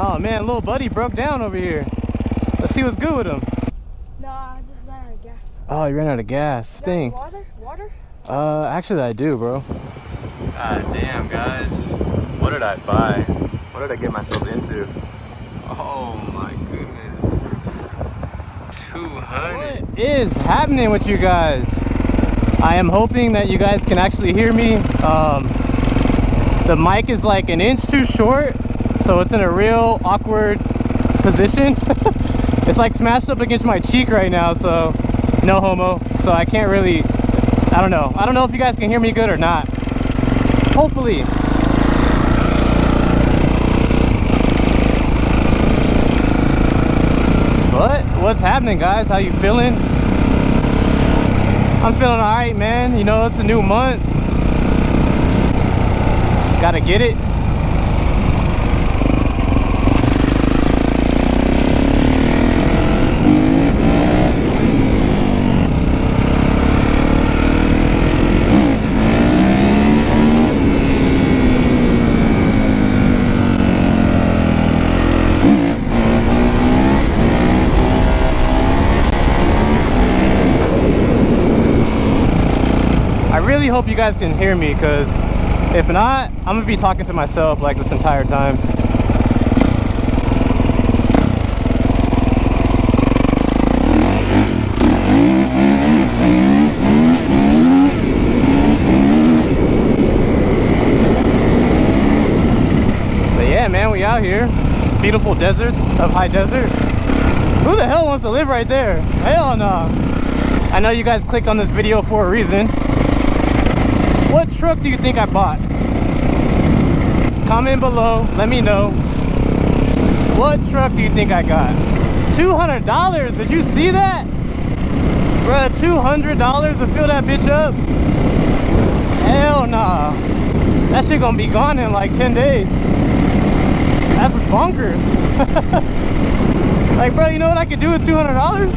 Oh man, little buddy broke down over here. Let's see what's good with him. No, I just ran out of gas. Oh, you ran out of gas. Dang. Water? Actually I do, bro. God damn, guys. What did I buy? What did I get myself into? Oh my goodness. 200. What is happening with you guys? I am hoping that you guys can actually hear me. The mic is like an inch too short, so it's in a real awkward position. It's like smashed up against my cheek right now, so no homo. So I can't really, I don't know if you guys can hear me good or not. Hopefully. But what's happening, guys? How you feeling? I'm feeling all right, man. You know, it's a new month. Gotta get it. I really hope you guys can hear me, because if not, I'm gonna be talking to myself like this entire time. But yeah, man, we out here. Beautiful deserts of high desert. Who the hell wants to live right there? Hell no. I know you guys clicked on this video for a reason. What truck do you think I bought? Comment below, let me know. What truck do you think I got? $200, did you see that? Bruh, $200 to fill that bitch up? Hell nah. That shit gonna be gone in like 10 days. That's bonkers. Like, bro, you know what I could do with $200?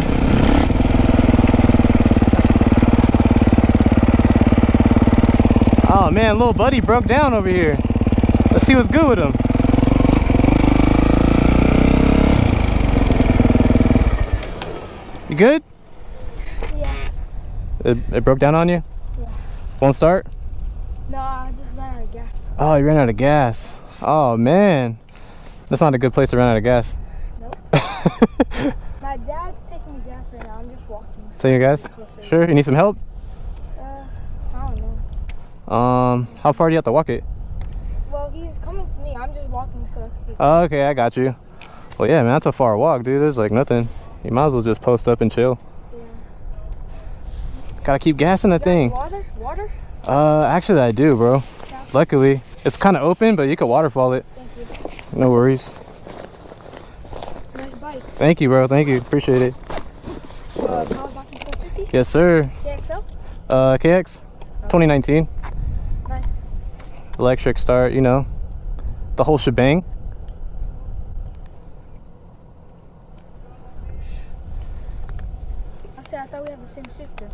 Oh man, little buddy broke down over here. Let's see what's good with him. You good? Yeah. It broke down on you? Yeah. Won't start? No, I just ran out of gas. Oh, you ran out of gas. Oh man. That's not a good place to run out of gas. Nope. My dad's taking me gas right now. I'm just walking. So Taking your gas? Sure. You need some help? I don't know. How far do you have to walk it? Well, he's coming to me. I'm just walking, so. Oh, okay, I got you. Well, yeah, man, that's a far walk, dude. There's like nothing. You might as well just post up and chill. Yeah. Gotta keep gassing the thing. Water? Actually I do, bro. Yeah. Luckily. It's kind of open, but you could waterfall it. Thank you. No worries. Nice bike. Thank you, bro. Thank you. Appreciate it. Kawasaki 450? Yes, sir. KXL? KX 2019. Nice. Electric start, you know. The whole shebang. I thought we had the same shifter.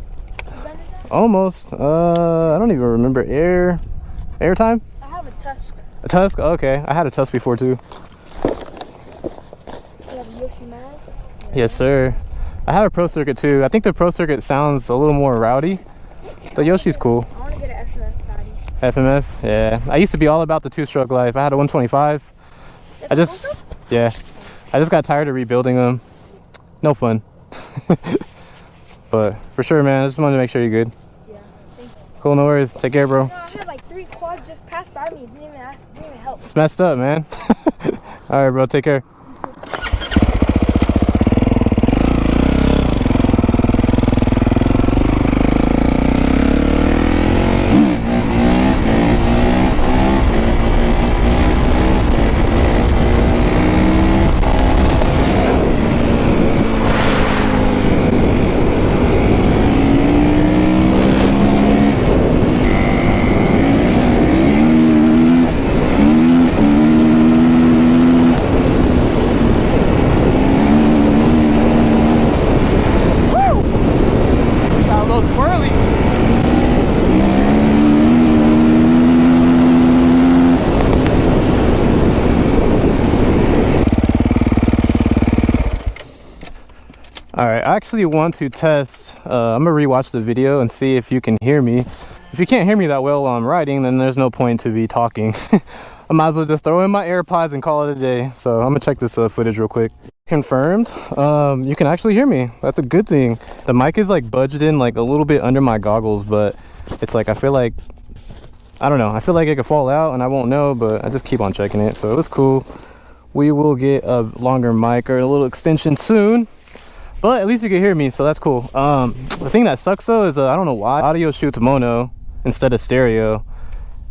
Almost. I don't even remember. Airtime? I have a Tusk. A Tusk? Okay. I had a Tusk before too. You have a Yoshi Mara? Yes, sir. I have a Pro Circuit too. I think the Pro Circuit sounds a little more rowdy. The Yoshi's cool. I want to get an FMF patty. FMF? Yeah. I used to be all about the two-stroke life. I had a 125. I just got tired of rebuilding them. No fun. But for sure, man, I just wanted to make sure you're good. Yeah, thank you. Cool, no worries. Take care, bro. No, I had like 3 quads just pass by me. Didn't even help. It's messed up, man. All right, bro. Take care. All right, I actually want to test. I'm gonna rewatch the video and see if you can hear me. If you can't hear me that well while I'm riding, then there's no point to be talking. I might as well just throw in my AirPods and call it a day. So I'm gonna check this footage real quick. Confirmed. You can actually hear me. That's a good thing. The mic is like budged in like a little bit under my goggles, but it's like I feel like, I don't know, I feel like it could fall out and I won't know, but I just keep on checking it, so it's cool. We will get a longer mic or a little extension soon, but at least you can hear me, so that's cool. The thing that sucks though is I don't know why audio shoots mono instead of stereo.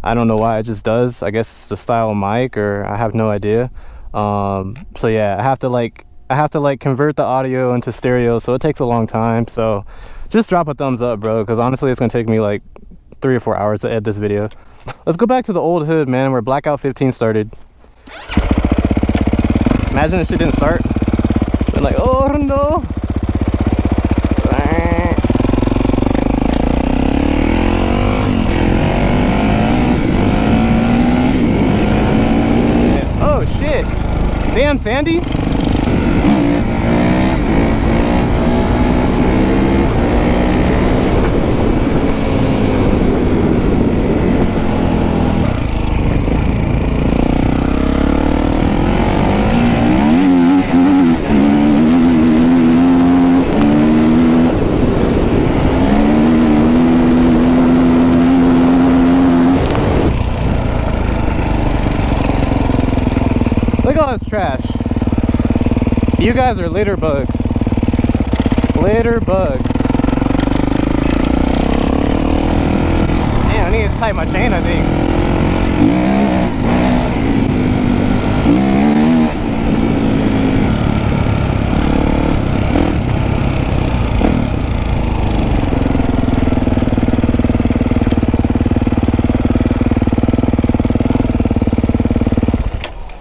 I don't know why, it just does. I guess it's the style of mic, or I have no idea. So yeah, I have to like convert the audio into stereo, so it takes a long time. So just drop a thumbs up, bro, because honestly it's gonna take me like 3 or 4 hours to edit this video. Let's go back to the old hood, man, where Blackout 15 started. Imagine this shit didn't start. Been like, oh no. Oh shit. Damn, Sandy. Look at all this trash. You guys are litter bugs. Litter bugs. Damn, I need to tighten my chain, I think.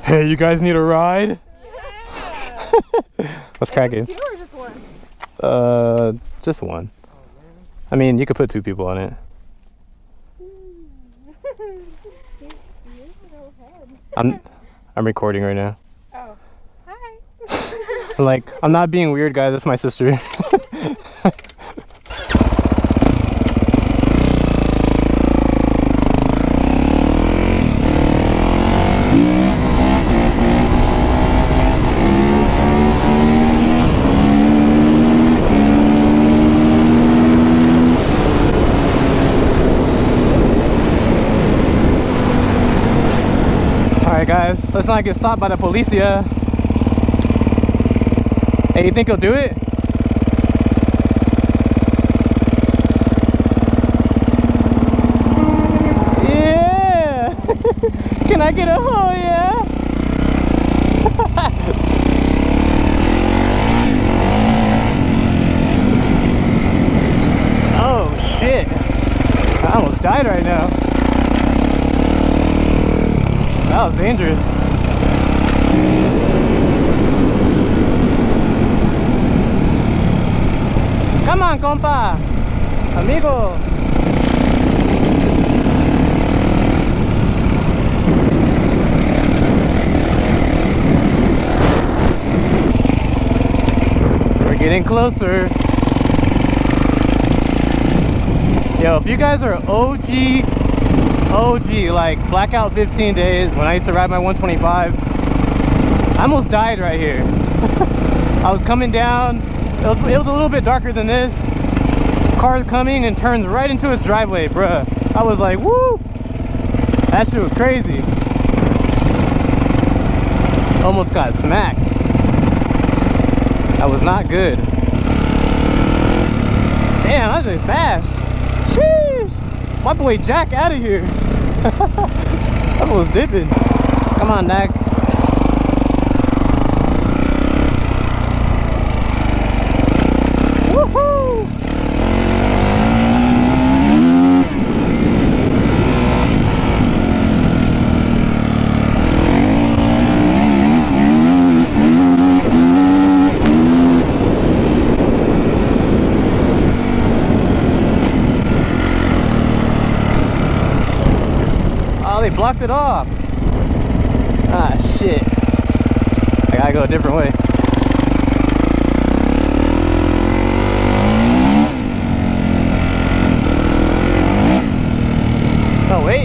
Hey, you guys need a ride? Yeah. Let's crack it. 2 or just 1? Just 1. I mean, you could put 2 people on it. I'm recording right now. Oh, hi. Like, I'm not being weird, guys. That's my sister. Alright guys, let's not get stopped by the policia. Hey, you think he'll do it? Yeah! Can I get a oh yeah? Oh shit! I almost died right now. That was dangerous. Come on, compa. Amigo. We're getting closer. Yo, if you guys are OG, like Blackout 15 days, when I used to ride my 125, I almost died right here. I was coming down, it was a little bit darker than this. Car's coming and turns right into its driveway, bruh. I was like, woo! That shit was crazy. Almost got smacked. That was not good. Damn, that was fast. Sheesh! My boy Jack out of here. That was dipping. Come on, Dak. Woohoo! They blocked it off. Ah, shit. I gotta go a different way.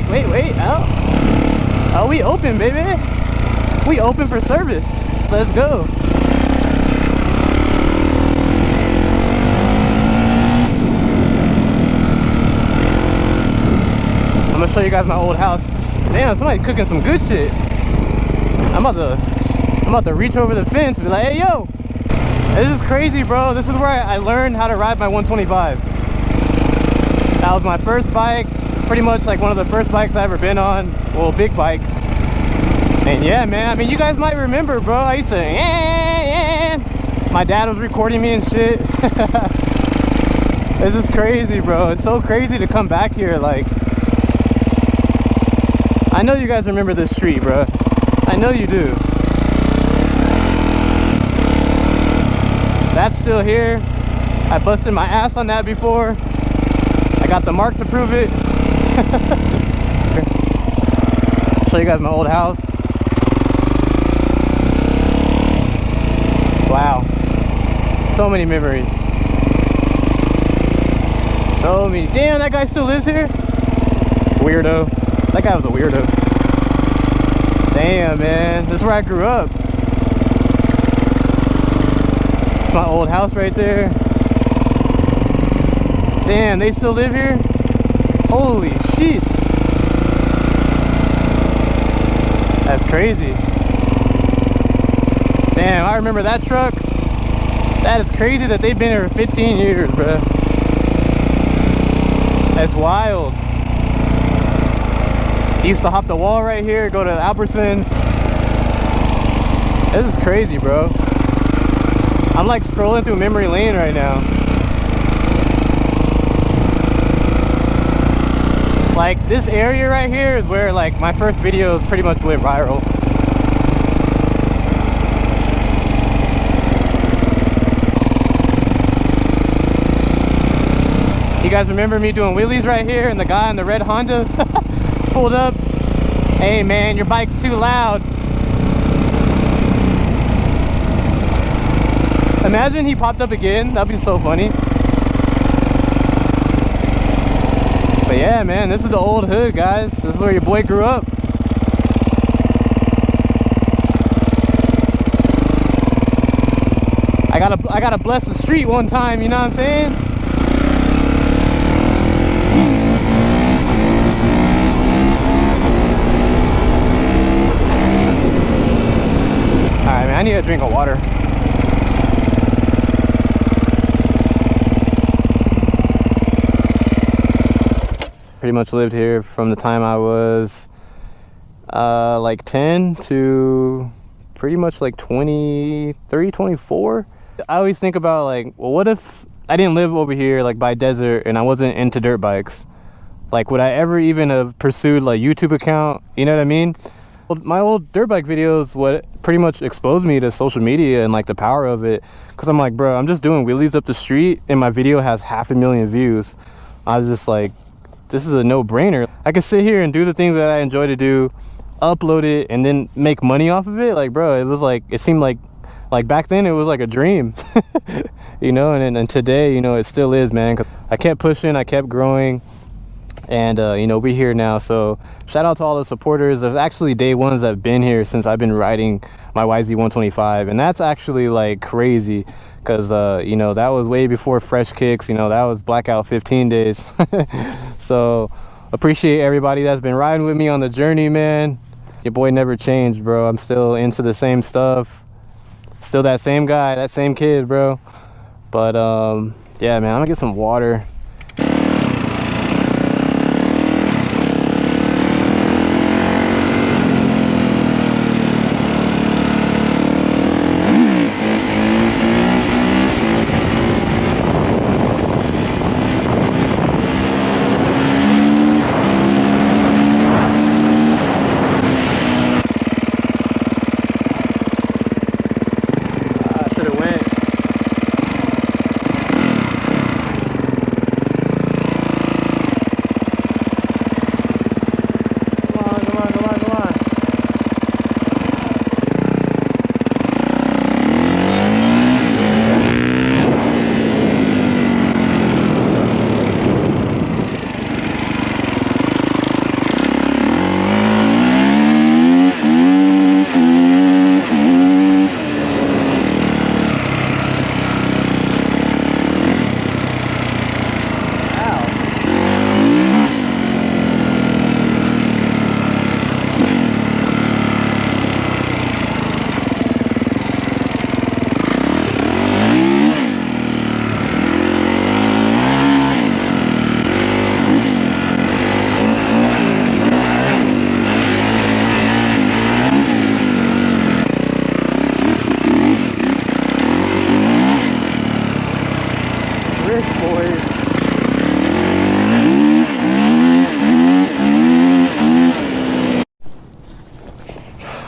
wait. Oh, we open, baby. We open for service. Let's go. I'm gonna show you guys my old house. Damn, somebody cooking some good shit. I'm about to reach over the fence and be like, hey, yo, this is crazy, bro. This is where I learned how to ride my 125. That was my first bike, pretty much like one of the first bikes I ever been on. Well, big bike. And yeah, man, I mean, you guys might remember, bro. I used to, my dad was recording me and shit. This is crazy, bro. It's so crazy to come back here. Like, I know you guys remember this street, bro. I know you do. That's still here. I busted my ass on that before. I got the mark to prove it. I'll show you guys my old house. Wow. So many memories. So many. Damn, that guy still lives here? Weirdo. That guy was a weirdo. Damn, man. This is where I grew up. It's my old house right there. Damn, they still live here? Holy shit. That's crazy. Damn, I remember that truck. That is crazy that they've been here for 15 years, bro. That's wild. He used to hop the wall right here, go to Albertsons. This is crazy, bro. I'm like scrolling through memory lane right now. Like, this area right here is where like my first videos pretty much went viral. You guys remember me doing wheelies right here and the guy in the red Honda pulled up? Hey man, your bike's too loud. Imagine he popped up again. That'd be so funny. But yeah, man, this is the old hood, guys. This is where your boy grew up. I gotta bless the street one time, you know what I'm saying? Alright, man, I need a drink of water. Pretty much lived here from the time I was like 10 to pretty much like 23, 24. I always think about like, well, what if I didn't live over here like by desert and I wasn't into dirt bikes? Like, would I ever even have pursued like YouTube account? You know what I mean? My old dirt bike videos, what pretty much exposed me to social media and like the power of it. Cause I'm like, bro, I'm just doing wheelies up the street and my video has 500,000 views. I was just like, this is a no-brainer. I could sit here and do the things that I enjoy to do, upload it, and then make money off of it. Like, bro, it was like, it seemed like back then it was like a dream. You know, and today, you know, it still is, man. 'Cause I kept pushing, I kept growing, and you know, we're here now. So shout out to all the supporters. There's actually day ones that have been here since I've been riding my YZ125, and that's actually like crazy. Because you know, that was way before fresh kicks. You know, that was blackout 15 days. So appreciate everybody that's been riding with me on the journey, man. Your boy never changed, bro. I'm still into the same stuff, still that same guy, that same kid, bro. But yeah, man, I'm gonna get some water.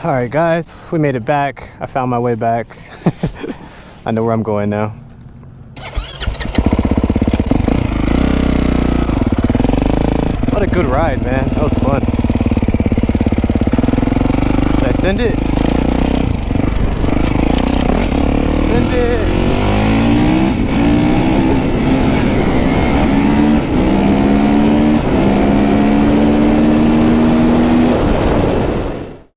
All right, guys, we made it back. I found my way back. I know where I'm going now. What a good ride, man. That was fun. Should I send it?